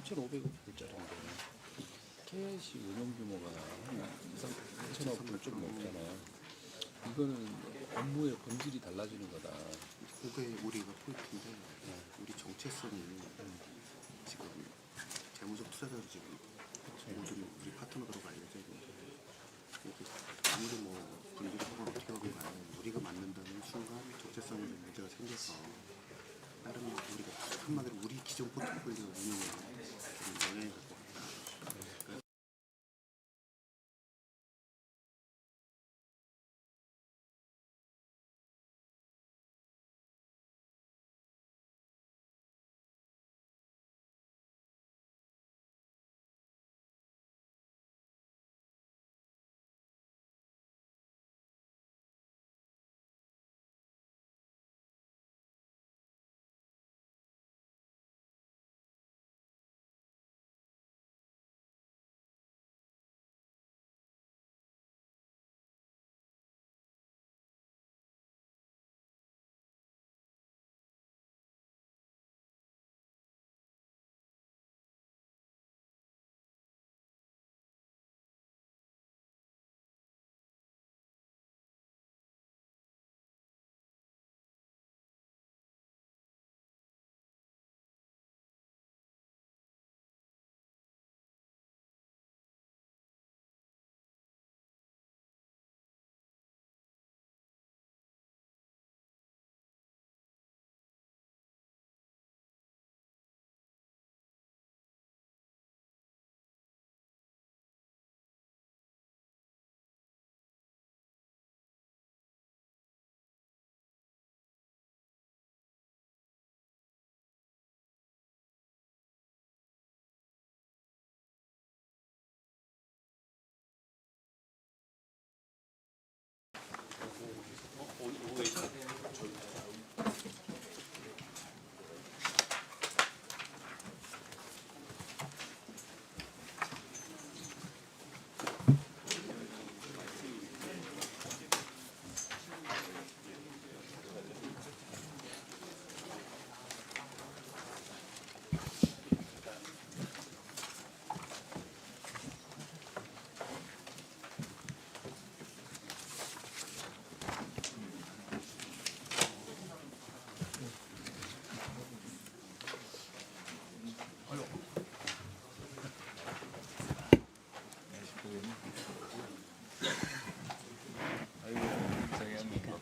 3,500억짜리인데 KIC 운영 규모가 한 2,000억 좀 넘잖아요. 이거는 업무의 본질이 달라지는 거다. 그게 우리가 포인트인데 우리 정체성이 지금 재무적 투자자도 지금 모든 우리 파트너들하고 알려져 있는데 이게 아무리 뭐 분위기가 혹은 어떻게 하건 간에 우리가 맞는다는 순간 정체성에 문제가 생겨서 다른 우리가 한마디로 우리 기존 포트폴리오 운영에 좀 영향이 갈 것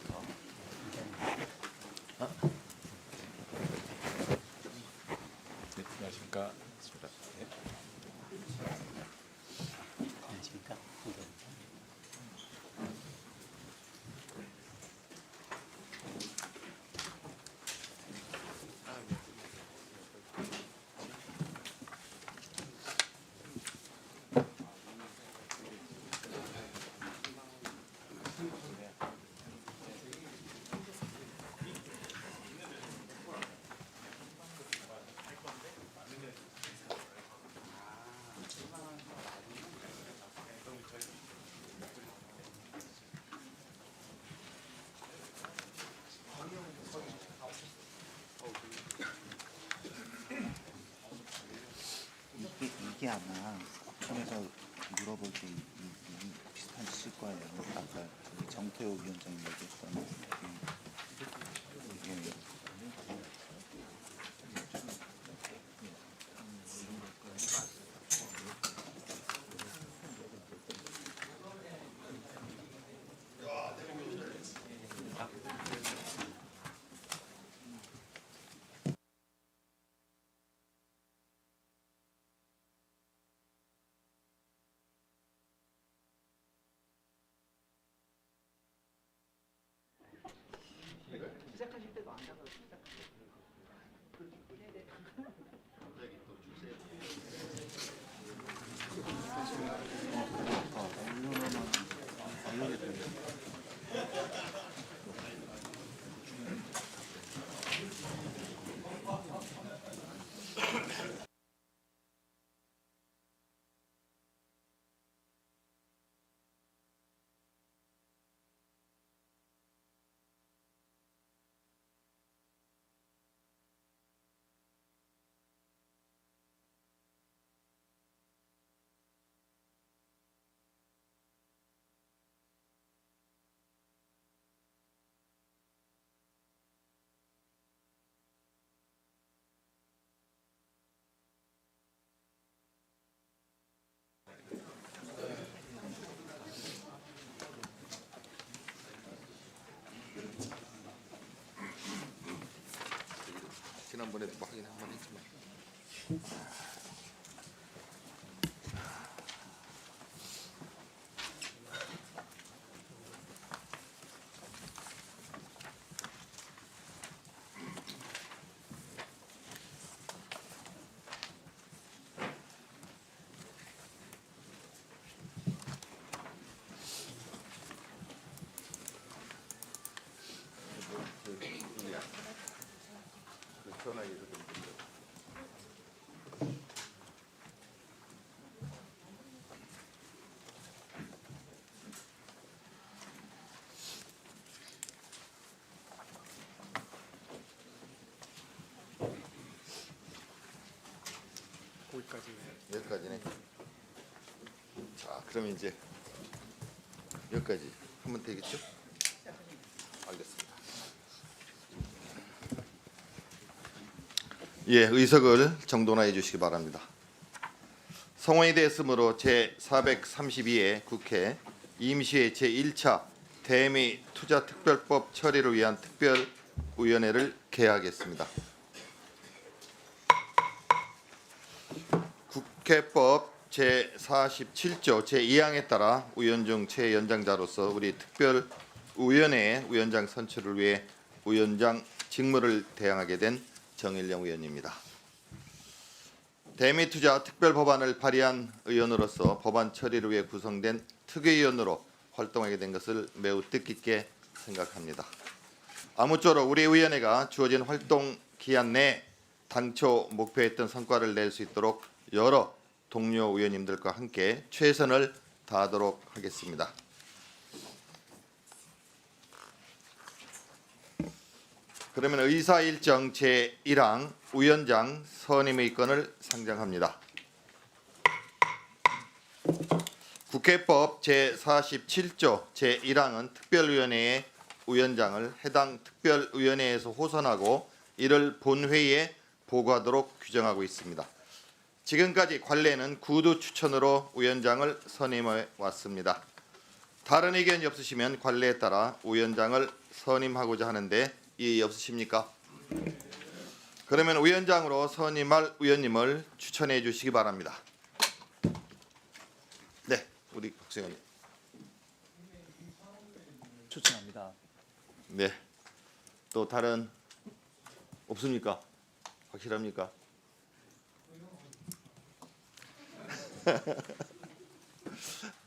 같다. 안녕하십니까. 안녕하십니까. 이게 아마 국정에서 물어볼 때 비슷한 짓일 거예요. 아까 정태호 위원장님 얘기했던 이게 시작하실 때도 안 나가고 지난번에도 뭐 확인 한번 했지만. 여기까지네. 자, 그럼 이제 여기까지 하면 되겠죠? 알겠습니다. 예, 의석을 정돈하여 주시기 바랍니다. 성원이 되었으므로 제432회 국회 임시회 제1차 대미 투자특별법 처리를 위한 특별위원회를 개하겠습니다. 국회법 제47조 제2항에 따라 위원중 최연장자로서 우리 특별위원회의 위원장 선출을 위해 위원장 직무를 대항하게 된 정일영 의원입니다. 대미투자 특별법안을 발의한 의원으로서 법안 처리를 위해 구성된 특위위원으로 활동하게 된 것을 매우 뜻깊게 생각합니다. 아무쪼록 우리 위원회가 주어진 활동 기한 내 당초 목표했던 성과를 낼 수 있도록 여러 동료 의원님들과 함께 최선을 다하도록 하겠습니다. 그러면 의사일정 제1항 위원장 선임의 건을 상정합니다. 국회법 제47조 제1항은 특별위원회의 위원장을 해당 특별위원회에서 호선하고 이를 본회의에 보고하도록 규정하고 있습니다. 지금까지 관례는 구두 추천으로 위원장을 선임해 왔습니다. 다른 의견이 없으시면 관례에 따라 위원장을 선임하고자 하는데 이의 없으십니까? 그러면 위원장으로 선임할 위원님을 추천해 주시기 바랍니다. 네, 우리 박수현님. 추천합니다. 네, 또 다른 없습니까? 확실합니까?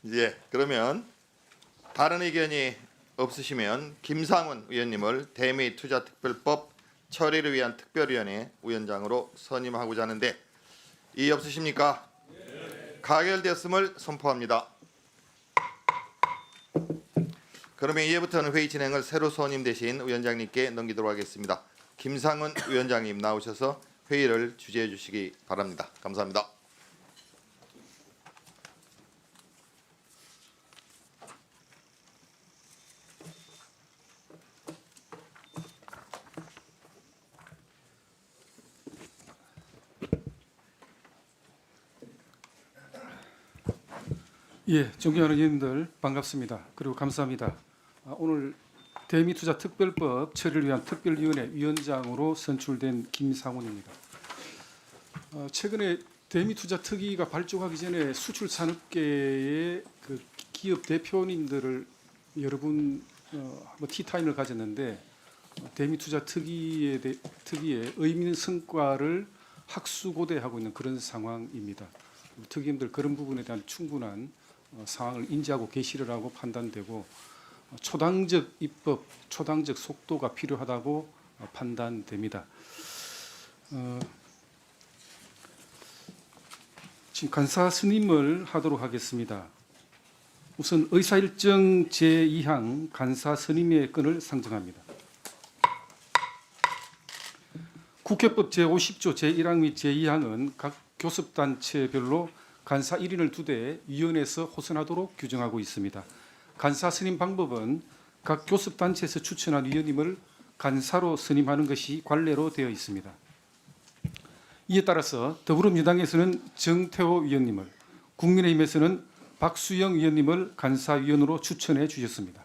예, 그러면 다른 의견이 없으시면 김상훈 의원님을 대미투자특별법 처리를 위한 특별위원회 위원장으로 선임하고자 하는데 이의 없으십니까? 네. 가결되었음을 선포합니다. 그러면 이제부터는 회의 진행을 새로 선임되신 위원장님께 넘기도록 하겠습니다. 김상훈 위원장님 나오셔서 회의를 주재해 주시기 바랍니다. 감사합니다. 예, 존경하는 의원님들 반갑습니다. 그리고 감사합니다. 오늘 대미투자특별법 처리를 위한 특별위원회 위원장으로 선출된 김상훈입니다. 최근에 대미투자특위가 발족하기 전에 수출산업계의 그 기업 대표님들을 여러 분 한번 티타임을 가졌는데 대미투자특위의 의미 있는 성과를 학수고대하고 있는 그런 상황입니다. 특위님들 그런 부분에 대한 충분한 상황을 인지하고 계시리라고 판단되고 초당적 입법, 초당적 속도가 필요하다고 판단됩니다. 지금 간사 선임을 하도록 하겠습니다. 우선 의사일정 제2항 간사 선임의 건을 상정합니다. 국회법 제50조 제1항 및 제2항은 각 교섭단체별로 간사 1인을 두되 위원회에서 호선하도록 규정하고 있습니다. 간사 선임 방법은 각 교섭단체에서 추천한 위원님을 간사로 선임하는 것이 관례로 되어 있습니다. 이에 따라서 더불어민주당에서는 정태호 위원님을, 국민의힘에서는 박수영 위원님을 간사위원으로 추천해 주셨습니다.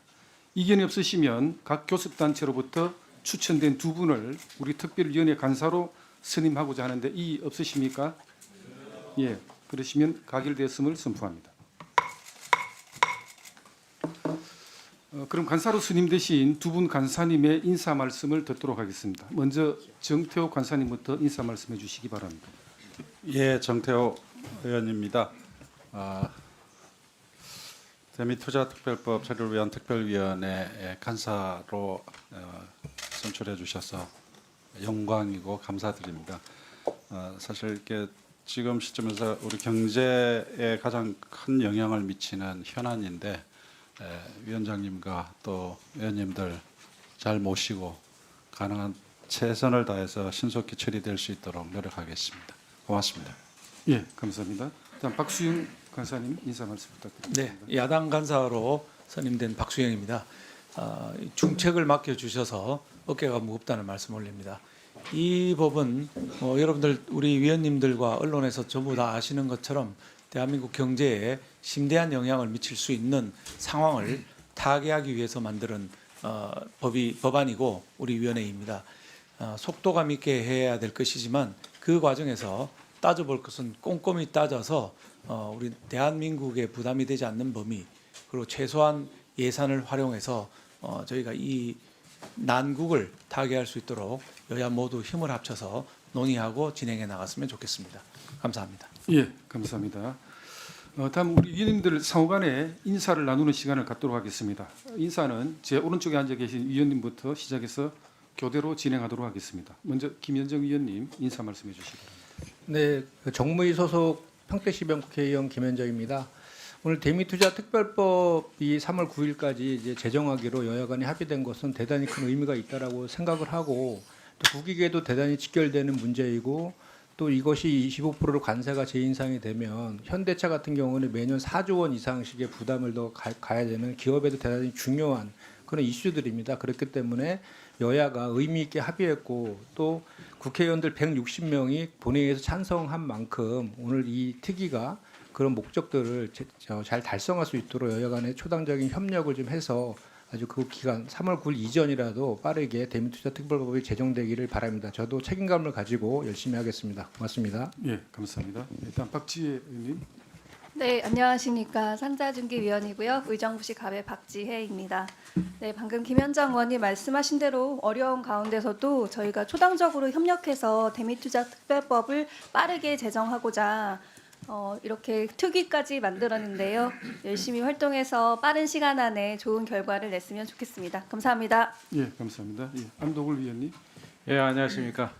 이견이 없으시면 각 교섭단체로부터 추천된 두 분을 우리 특별위원회 간사로 선임하고자 하는데 이의 없으십니까? 예, 그러시면 가결되었음을 선포합니다. 그럼 간사로 선임되신 두 분 간사님의 인사 말씀을 듣도록 하겠습니다. 먼저 정태호 간사님부터 인사 말씀해 주시기 바랍니다. 예, 정태호 의원입니다. 대미투자특별법 처리를 위한 특별위원회 간사로 선출해 주셔서 영광이고 감사드립니다. 사실 이렇게 지금 시점에서 우리 경제에 가장 큰 영향을 미치는 현안인데 위원장님과 또 의원님들 잘 모시고 가능한 최선을 다해서 신속히 처리될 수 있도록 노력하겠습니다. 고맙습니다. 예, 감사합니다. 다음 박수영 간사님 인사 말씀 부탁드립니다. 네, 야당 간사로 선임된 박수영입니다. 중책을 맡겨주셔서 어깨가 무겁다는 말씀 올립니다. 이 법은 여러분들 우리 위원님들과 언론에서 전부 다 아시는 것처럼 대한민국 경제에 심대한 영향을 미칠 수 있는 상황을 타개하기 위해서 만드는 법안이고 우리 위원회입니다. 속도감 있게 해야 될 것이지만 그 과정에서 따져볼 것은 꼼꼼히 따져서 우리 대한민국에 부담이 되지 않는 범위 그리고 최소한 예산을 활용해서 저희가 이 난국을 타개할 수 있도록 여야 모두 힘을 합쳐서 논의하고 진행해 나갔으면 좋겠습니다. 감사합니다. 예, 감사합니다. 다음 우리 위원님들 상호간에 인사를 나누는 시간을 갖도록 하겠습니다. 인사는 제 오른쪽에 앉아 계신 위원님부터 시작해서 교대로 진행하도록 하겠습니다. 먼저 김현정 위원님 인사 말씀해 주시기 바랍니다. 네, 정무위 소속 평택시병 국회의원 김현정입니다. 오늘 대미투자특별법이 3월 9일까지 이제 제정하기로 여야 간에 합의된 것은 대단히 큰 의미가 있다라고 생각을 하고 또 국익에도 대단히 직결되는 문제이고 또 이것이 25%로 관세가 재인상이 되면 현대차 같은 경우는 매년 4조 원 이상씩의 부담을 더 가야 되는 기업에도 대단히 중요한 그런 이슈들입니다. 그렇기 때문에 여야가 의미 있게 합의했고 또 국회의원들 160명이 본회의에서 찬성한 만큼 오늘 이 특위가 그런 목적들을 잘 달성할 수 있도록 여야 간의 초당적인 협력을 좀 해서 아주 그 기간 3월 9일 이전이라도 빠르게 대미투자특별법이 제정되기를 바랍니다. 저도 책임감을 가지고 열심히 하겠습니다. 고맙습니다. 예, 감사합니다. 일단 박지혜 의원님. 네, 안녕하십니까. 산자중기위원이고요. 의정부시 갑의 박지혜입니다. 네, 방금 김현정 의원님 말씀하신 대로 어려운 가운데서도 저희가 초당적으로 협력해서 대미투자특별법을 빠르게 제정하고자 이렇게 특위까지 만들었는데요. 열심히 활동해서 빠른 시간 안에 좋은 결과를 냈으면 좋겠습니다. 감사합니다. 예, 감사합니다. 예, 안도굴 위원님. 예, 안녕하십니까.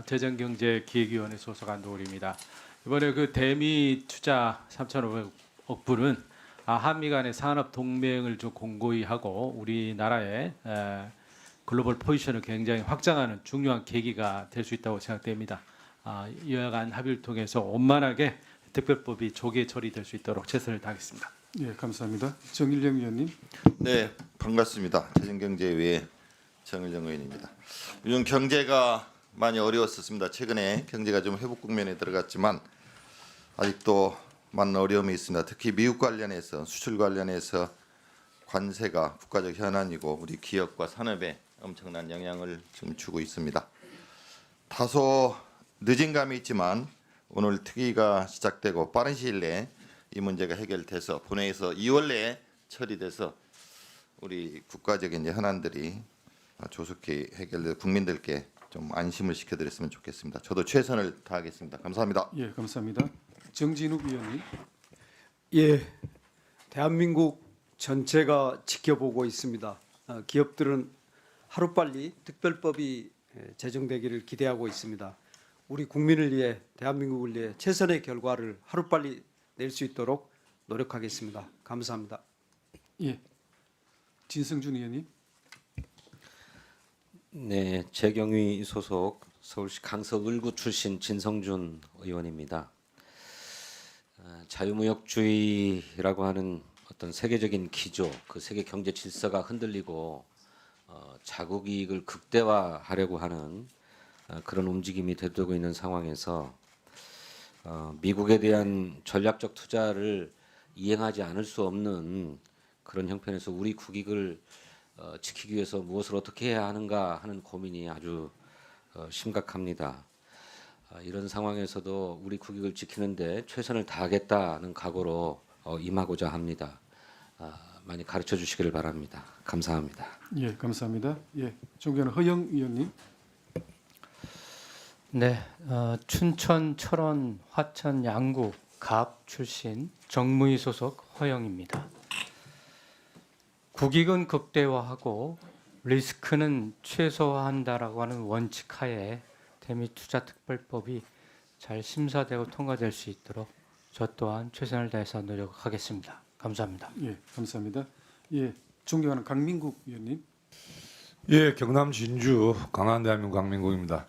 재정경제기획위원회 소속 안도울입니다. 이번에 그 대미 투자 3,500억 불은 한미 간의 산업 동맹을 좀 공고히 하고 우리나라의 글로벌 포지션을 굉장히 확장하는 중요한 계기가 될 수 있다고 생각됩니다. 여야 간 합의를 통해서 원만하게 특별법이 조기에 처리될 수 있도록 최선을 다하겠습니다. 예, 감사합니다. 정일영 위원님. 네, 반갑습니다. 재정경제위의 정일영 의원입니다. 요즘 경제가 많이 어려웠었습니다. 최근에 경제가 좀 회복 국면에 들어갔지만 아직도 많은 어려움이 있습니다. 특히 미국 관련해서 수출 관련해서 관세가 국가적 현안이고 우리 기업과 산업에 엄청난 영향을 좀 주고 있습니다. 다소 늦은 감이 있지만 오늘 특위가 시작되고 빠른 시일 내에 이 문제가 해결돼서 본회의에서 2월 내에 처리돼서 우리 국가적인 현안들이 조속히 해결돼 국민들께 좀 안심을 시켜드렸으면 좋겠습니다. 저도 최선을 다하겠습니다. 감사합니다. 예, 감사합니다. 정진욱 위원님. 예, 대한민국 전체가 지켜보고 있습니다. 기업들은 하루빨리 특별법이 제정되기를 기대하고 있습니다. 우리 국민을 위해 대한민국을 위해 최선의 결과를 하루빨리 낼 수 있도록 노력하겠습니다. 감사합니다. 예, 진성준 의원님. 네, 재경위 소속 서울시 강서 을구 출신 진성준 의원입니다. 자유무역주의라고 하는 어떤 세계적인 기조, 그 세계 경제 질서가 흔들리고 자국 이익을 극대화하려고 하는 그런 움직임이 되돌고 있는 상황에서 미국에 대한 전략적 투자를 이행하지 않을 수 없는 그런 형편에서 우리 국익을 지키기 위해서 무엇을 어떻게 해야 하는가 하는 고민이 아주 심각합니다. 이런 상황에서도 우리 국익을 지키는데 최선을 다하겠다는 각오로 임하고자 합니다. 많이 가르쳐 주시기를 바랍니다. 감사합니다. 예, 감사합니다. 예, 존경하는 허영 의원님. 네, 춘천, 철원, 화천, 양구, 갑 출신 정무위 소속 허영입니다. 국익은 극대화하고 리스크는 최소화한다라고 하는 원칙하에 대미투자특별법이 잘 심사되고 통과될 수 있도록 저 또한 최선을 다해서 노력하겠습니다. 감사합니다. 예, 감사합니다. 예, 존경하는 강민국 의원님. 예, 경남 진주 강한 대한민국 강민국입니다.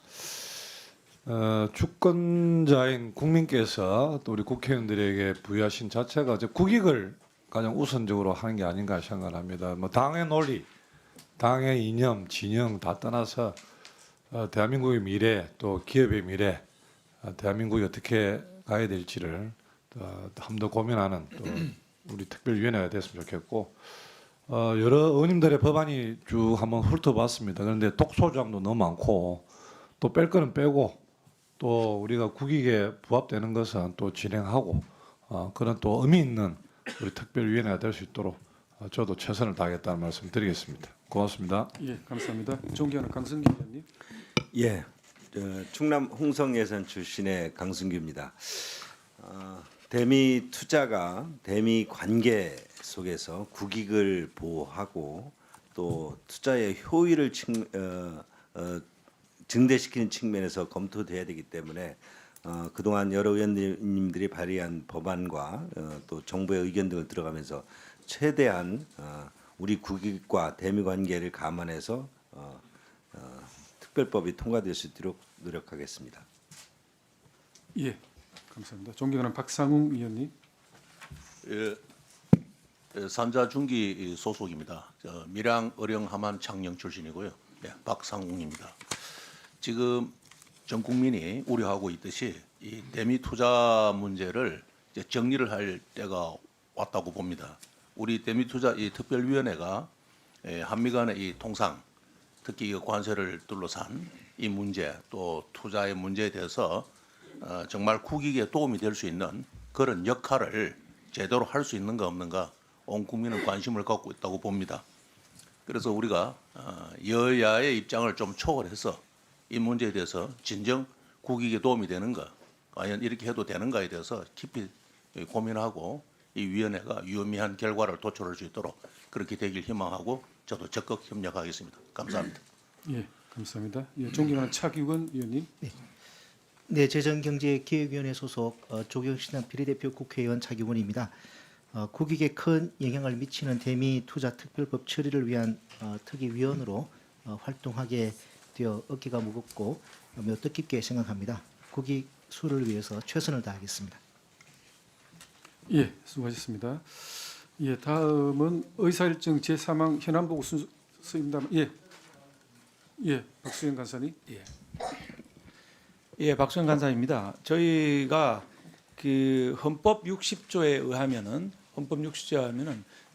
주권자인 국민께서 또 우리 국회의원들에게 부여하신 자체가 이제 국익을 가장 우선적으로 하는 게 아닌가 생각을 합니다. 뭐 당의 논리, 당의 이념, 진영 다 떠나서 대한민국의 미래, 또 기업의 미래, 대한민국이 어떻게 가야 될지를 한 번 더 고민하는 또 우리 특별위원회가 됐으면 좋겠고, 여러 의원님들의 법안이 쭉 한번 훑어봤습니다. 그런데 독소조항도 너무 많고 또 뺄 거는 빼고 또 우리가 국익에 부합되는 것은 또 진행하고 그런 또 의미 있는 우리 특별위원회가 될 수 있도록 저도 최선을 다하겠다는 말씀 드리겠습니다. 고맙습니다. 예, 감사합니다. 존경하는 강승기 의원님. 예, 충남 홍성 예산 출신의 강승규입니다. 대미 투자가 대미 관계 속에서 국익을 보호하고 또 투자의 효율을 증대시키는 측면에서 검토돼야 되기 때문에 그동안 여러 의원님들이 발의한 법안과 또 정부의 의견 등을 들어가면서 최대한 우리 국익과 대미 관계를 감안해서 특별법이 통과될 수 있도록 노력하겠습니다. 예, 감사합니다. 존경하는 박상웅 의원님. 예, 산자중기 소속입니다. 밀양, 어령, 함안, 창녕 출신이고요. 예, 박상웅입니다. 지금 전 국민이 우려하고 있듯이 이 대미 투자 문제를 이제 정리를 할 때가 왔다고 봅니다. 우리 대미 투자 이 특별위원회가 한미 간의 이 통상, 특히 이 관세를 둘러싼 이 문제, 또 투자의 문제에 대해서 정말 국익에 도움이 될 수 있는 그런 역할을 제대로 할 수 있는가 없는가 온 국민은 관심을 갖고 있다고 봅니다. 그래서 우리가 여야의 입장을 좀 초월해서 이 문제에 대해서 진정 국익에 도움이 되는가, 과연 이렇게 해도 되는가에 대해서 깊이 고민하고 이 위원회가 유의미한 결과를 도출할 수 있도록 그렇게 되길 희망하고 저도 적극 협력하겠습니다. 감사합니다. 예, 감사합니다. 예, 존경하는 차기원 의원님. 네, 재정경제기획위원회 소속 조경신당 비례대표 국회의원 차기원입니다. 국익에 큰 영향을 미치는 대미 투자 특별법 처리를 위한 특위위원으로 활동하게 되어 어깨가 무겁고 매우 뜻깊게 생각합니다. 국익 수를 위해서 최선을 다하겠습니다. 예, 수고하셨습니다. 예, 다음은 의사일정 제3항 현안보고 순서입니다. 예, 예, 박수영 간사님. 예, 박수영 간사입니다. 저희가 그 헌법 60조에 의하면은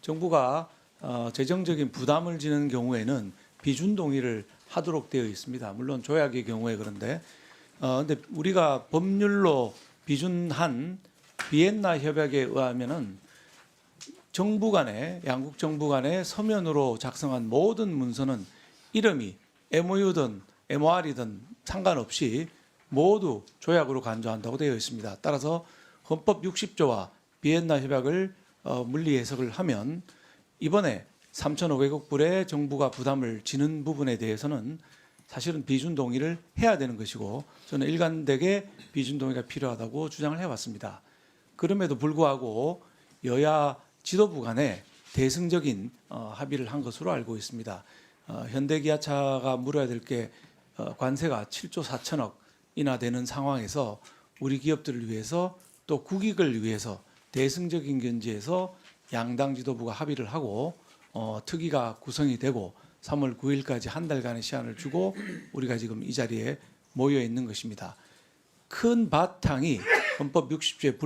정부가 재정적인 부담을 지는 경우에는 비준 동의를 하도록 되어 있습니다. 물론 조약의 경우에 그런데 근데 우리가 법률로 비준한 비엔나 협약에 의하면은 정부 간에 양국 정부 간에 서면으로 작성한 모든 문서는 이름이 MOU든 MOR이든 상관없이 모두 조약으로 간주한다고 되어 있습니다. 따라서 헌법 60조와 비엔나 협약을 물리 해석을 하면 이번에 3,500억 불의 정부가 부담을 지는 부분에 대해서는 사실은 비준 동의를 해야 되는 것이고 저는 일관되게 비준 동의가 필요하다고 주장을 해왔습니다. 그럼에도 불구하고 여야 지도부 간에 대승적인 합의를 한 것으로 알고 있습니다. 현대기아차가 물어야 될 게 관세가 7조 4천억이나 되는 상황에서 우리 기업들을 위해서 또 국익을 위해서 대승적인 견지에서 양당 지도부가 합의를 하고 특위가 구성이 되고 3월 9일까지 한 달간의 시간을 주고 우리가 지금 이 자리에 모여 있는 것입니다. 큰 바탕이 헌법 60조에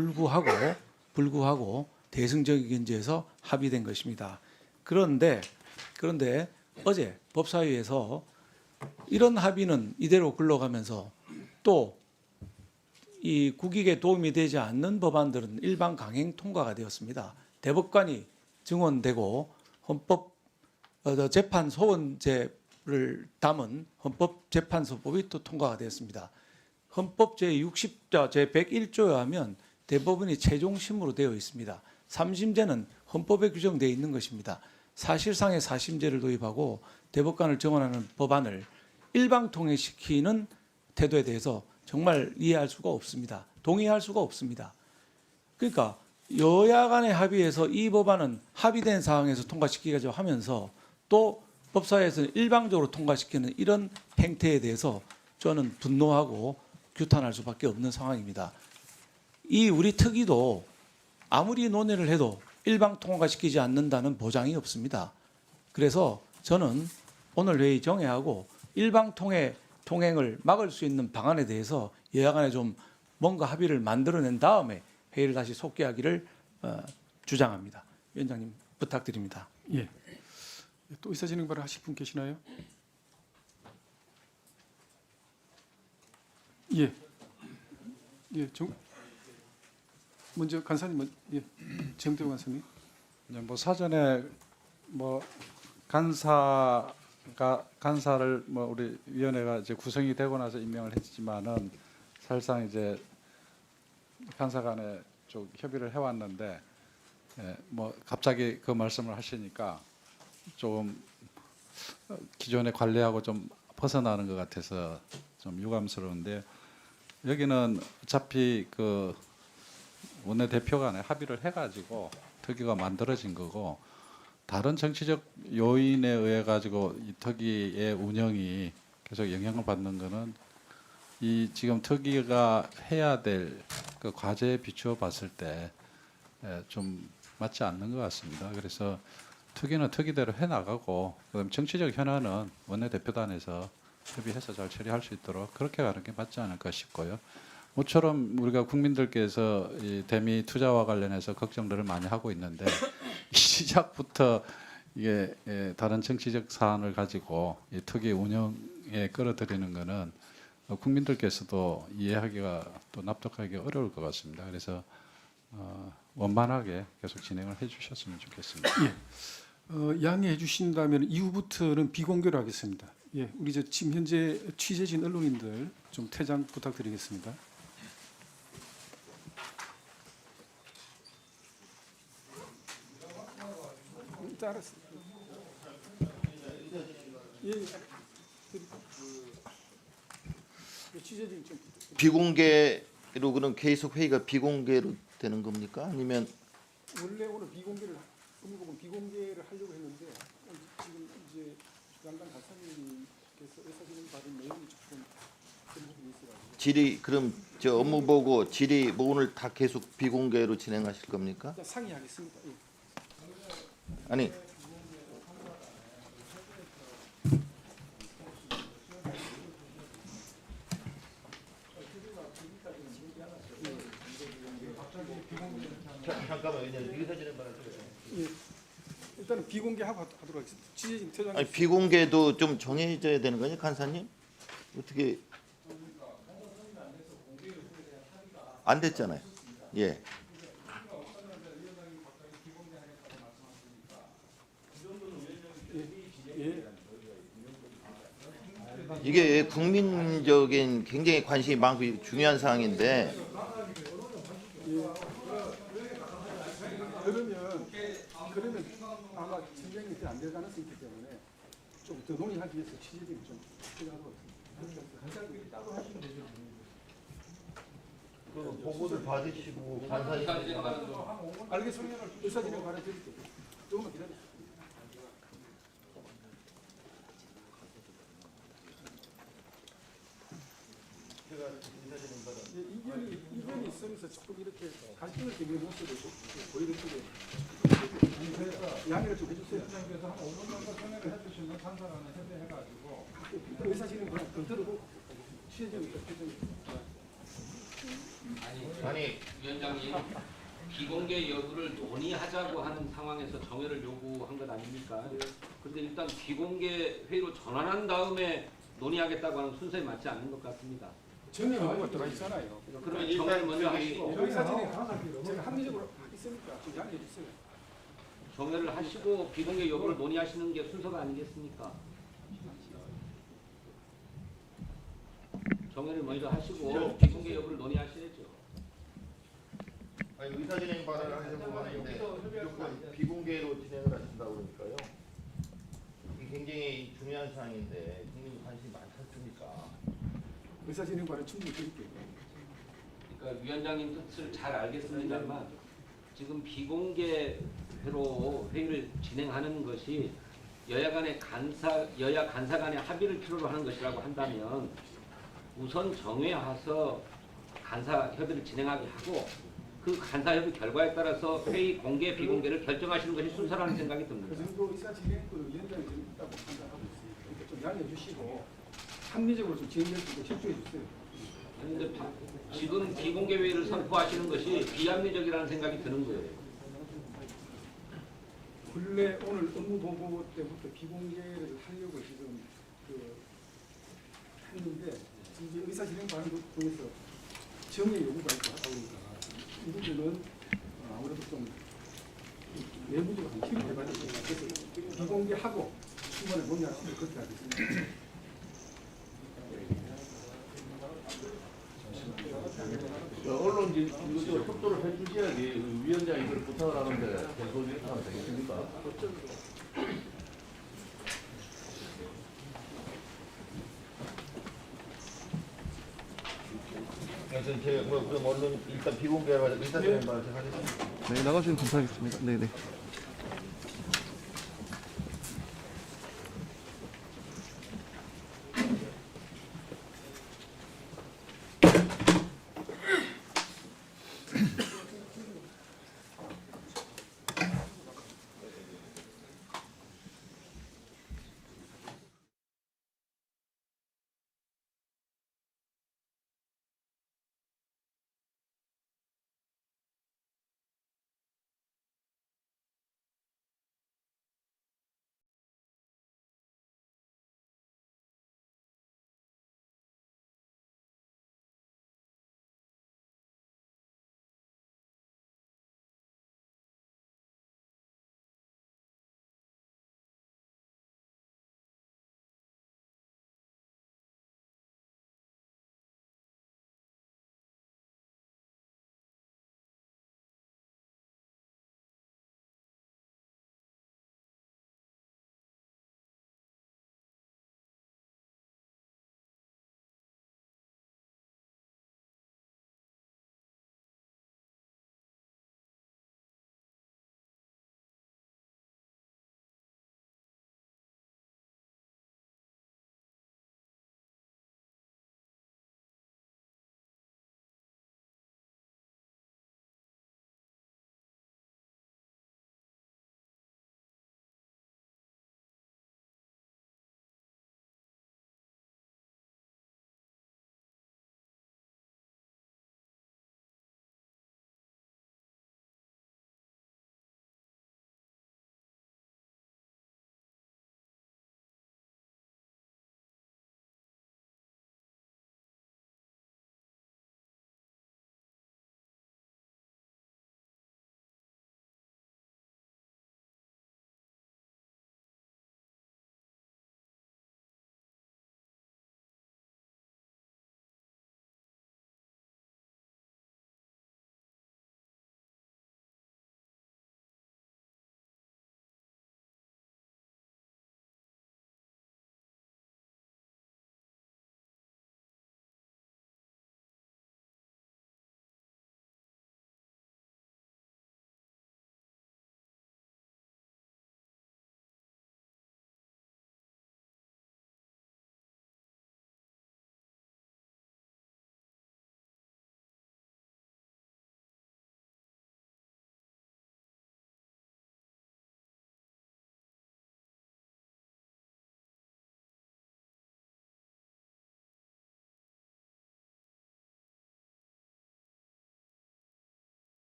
불구하고 대승적인 견지에서 합의된 것입니다. 그런데 어제 법사위에서 이런 합의는 이대로 굴러가면서 또 이 국익에 도움이 되지 않는 법안들은 일반 강행 통과가 되었습니다. 대법관이 증언되고 헌법 재판 소원제를 담은 헌법재판소법이 또 통과가 되었습니다. 헌법 제60조 제101조에 하면 대법원이 최종 심으로 되어 있습니다. 3심제는 헌법에 규정되어 있는 것입니다. 사실상의 4심제를 도입하고 대법관을 정원하는 법안을 일방 통행시키는 태도에 대해서 정말 이해할 수가 없습니다. 동의할 수가 없습니다. 그러니까 여야 간의 합의에서 이 법안은 합의된 사항에서 통과시키기가 하면서 또 법사위에서는 일방적으로 통과시키는 이런 행태에 대해서 저는 분노하고 규탄할 수밖에 없는 상황입니다. 이 우리 특위도 아무리 논의를 해도 일방 통과시키지 않는다는 보장이 없습니다. 그래서 저는 오늘 회의 정회하고 일방 통행을 막을 수 있는 방안에 대해서 여야 간에 좀 뭔가 합의를 만들어낸 다음에 회의를 다시 속개하기를 주장합니다. 위원장님 부탁드립니다. 예. 또 의사진행 발언 하실 분 계시나요? 예. 예. 먼저 간사님, 예. 정대호 간사님. 네, 뭐 사전에 뭐 간사를 뭐 우리 위원회가 이제 구성이 되고 나서 임명을 했지만은 사실상 이제 간사 간에 좀 협의를 해왔는데 뭐 갑자기 그 말씀을 하시니까 좀 기존의 관례하고 좀 벗어나는 것 같아서 좀 유감스러운데 여기는 어차피 그 원내대표 간에 합의를 해가지고 특위가 만들어진 거고 다른 정치적 요인에 의해 가지고 이 특위의 운영이 계속 영향을 받는 거는 이 지금 특위가 해야 될 그 과제에 비추어 봤을 때 좀 맞지 않는 것 같습니다. 그래서 특위는 특위대로 해 나가고 그다음 정치적 현안은 원내대표단에서 협의해서 잘 처리할 수 있도록 그렇게 가는 게 맞지 않을까 싶고요. 모처럼 우리가 국민들께서 이 대미 투자와 관련해서 걱정들을 많이 하고 있는데 시작부터 이게 다른 정치적 사안을 가지고 이 특위 운영에 끌어들이는 것은 국민들께서도 이해하기가 또 납득하기 어려울 것 같습니다. 그래서 원만하게 계속 진행을 해주셨으면 좋겠습니다. 예. 양해해 주신다면 이후부터는 비공개로 하겠습니다. 예, 우리 지금 현재 취재진 언론인들 좀 퇴장 부탁드리겠습니다. 알았습니다. 예. 취재진 좀 비공개로 그럼 계속 회의가 비공개로 되는 겁니까? 아니면 원래 오늘 법무부는 비공개를 하려고 했는데 지금 이제 양당 간사님께서 의사진행 받은 내용이 조금 그런 부분이 있어가지고 질의 그럼 저 업무 보고 질의 뭐 오늘 다 계속 비공개로 진행하실 겁니까? 상의하겠습니다. 예. 아니 예. 일단은 비공개하고 하도록 하겠습니다. 취재진 퇴장. 아니 비공개도 좀 정해져야 되는 거냐 간사님? 어떻게 안 됐잖아요. 예. 이게 국민적인 굉장히 관심이 많고 중요한 사항인데 그러면 아마 진행이 안 될 가능성이 있기 때문에 좀 더 논의하기 위해서 취재진이 좀 필요하도록 하겠습니다. 따로 하시면 되죠. 그 보고를 받으시고 간사님 알겠습니다. 의사진행 발언 드릴게요. 조금만 기다리세요. 이견이 있으면서 조금 이렇게 갈등을 계기는 모습을 보여드리게 양해를 좀 해주세요. 위원장께서 한 5분 정도 전화를 해주시면 간사랑을 협의해가지고 의사진행 그냥 더 들어도 취재진이 아니 위원장님 비공개 여부를 논의하자고 하는 상황에서 정회를 요구한 것 아닙니까? 그런데 일단 비공개 회의로 전환한 다음에 논의하겠다고 하는 순서에 맞지 않는 것 같습니다. 정의 의무가 들어가 있잖아요. 그러면 정의를 먼저 하시고 의사진행 강화하기로 제가 합리적으로 하겠습니까? 좀 양해해 주세요. 정의를 하시고 비공개 여부를 논의하시는 게 순서가 아니겠습니까? 정의를 먼저 하시고 비공개 여부를 논의하셔야죠. 아니, 의사진행 발언을 하시는 부분인데 무조건 비공개로 진행을 하신다고 그러니까요. 이게 굉장히 중요한 사항인데 국민이 관심이 많지 않습니까? 의사진행 발언 충분히 드릴게요. 그러니까 위원장님 뜻을 잘 알겠습니다만 지금 비공개로 회의를 진행하는 것이 여야 간사 간의 합의를 필요로 하는 것이라고 한다면 우선 정회에 와서 간사 협의를 진행하게 하고 그 간사 협의 결과에 따라서 회의 공개 비공개를 결정하시는 것이 순서라는 생각이 듭니다. 그 정도 의사진행을 위원장이 좀 있다고 생각하고 있습니다. 그러니까 좀 양해해 주시고 합리적으로 좀 진행될 수 있도록 협조해 주세요. 그런데 지금 비공개 회의를 선포하시는 것이 비합리적이라는 생각이 드는 거예요. 본래 오늘 업무 보고 때부터 비공개를 하려고 지금 했는데 이제 의사진행 방안 통해서 정의 요구가 있고 하다 보니까 이 부분은 아무래도 좀 내부적으로 좀 힘을 해봐야 되겠습니다. 그래서 비공개하고 충분히 논의할 수 있도록 그렇게 하겠습니다. 언론 이거 협조를 해주셔야지 위원장이 이걸 부탁을 하는데 계속 이렇게 하면 되겠습니까? 그래서 제가 그럼 언론 일단 비공개로 의사진행 발언 하겠습니다. 네, 나가시면 감사하겠습니다. 네네.